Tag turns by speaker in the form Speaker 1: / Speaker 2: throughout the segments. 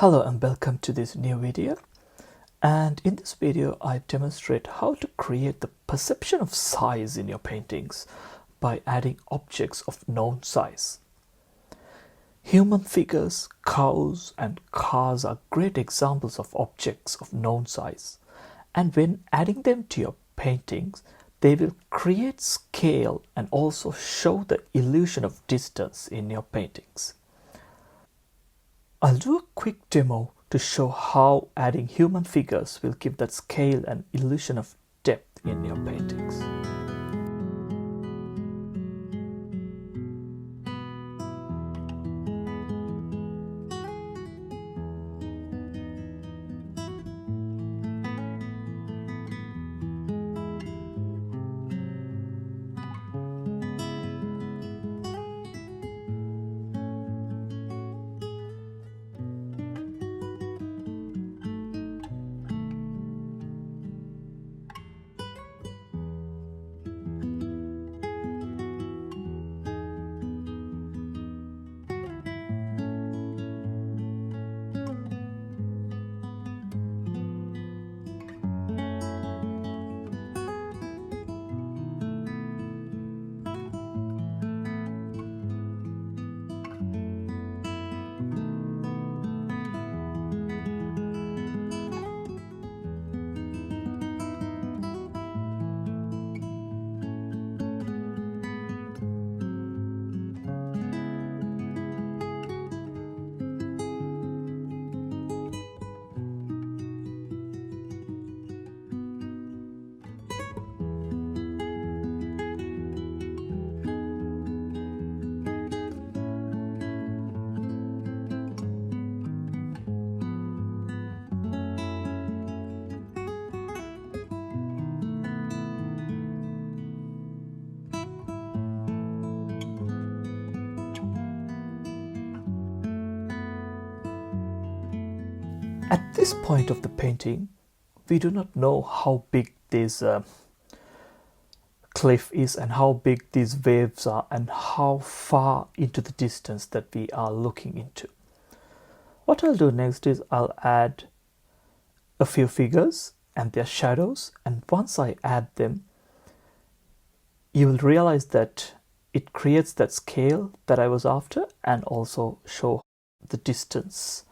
Speaker 1: Hello and welcome to this new video, and in this video I demonstrate how to create the perception of size in your paintings by adding objects of known size. Human figures, cows and cars are great examples of objects of known size, and when adding them to your paintings they will create scale and also show the illusion of distance in your paintings. I'll do a quick demo to show how adding human figures will give that scale and illusion of depth in your paintings. At this point of the painting, we do not know how big this cliff is and how big these waves are and how far into the distance that we are looking into. What I'll do next is I'll add a few figures and their shadows, and once I add them, you will realize that it creates that scale that I was after and also show the distance.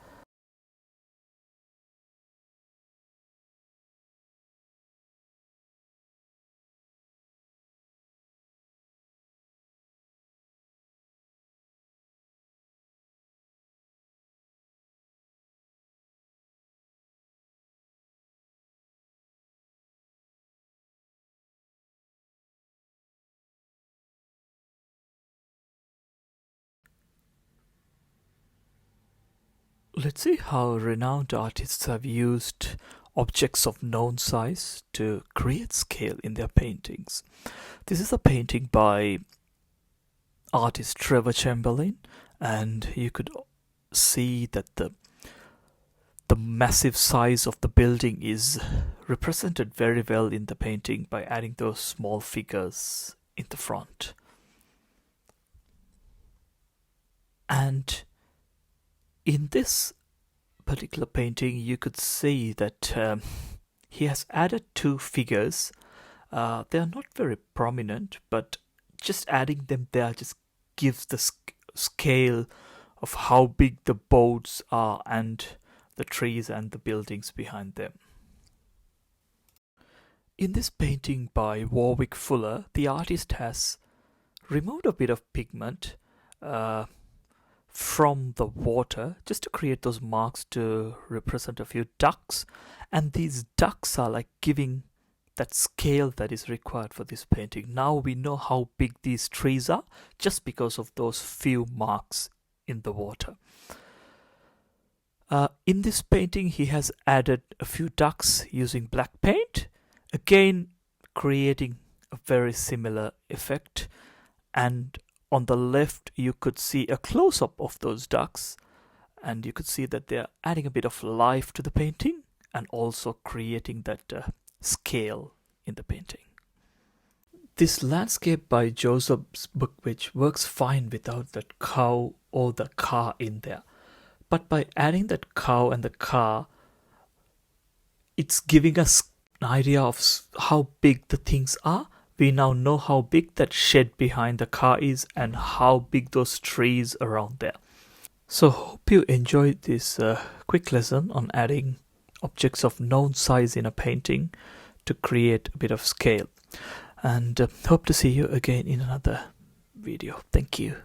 Speaker 1: Let's see how renowned artists have used objects of known size to create scale in their paintings. This is a painting by artist Trevor Chamberlain, and you could see that the massive size of the building is represented very well in the painting by adding those small figures in the front. And in this particular painting, you could see that he has added two figures. They are not very prominent, but just adding them there just gives the scale of how big the boats are and the trees and the buildings behind them. In this painting by Warwick Fuller, the artist has removed a bit of pigment from the water just to create those marks to represent a few ducks, and these ducks are like giving that scale that is required for this painting. Now we know how big these trees are just because of those few marks in the water. In this painting he has added a few ducks using black paint, again creating a very similar effect, and on the left you could see a close-up of those ducks, and you could see that they're adding a bit of life to the painting and also creating that scale in the painting. This landscape by Joseph Buckwich works fine without that cow or the car in there, But by adding that cow and the car, it's giving us an idea of how big the things are. We now know how big that shed behind the car is and how big those trees around there. So hope you enjoyed this quick lesson on adding objects of known size in a painting to create a bit of scale. And hope to see you again in another video. Thank you.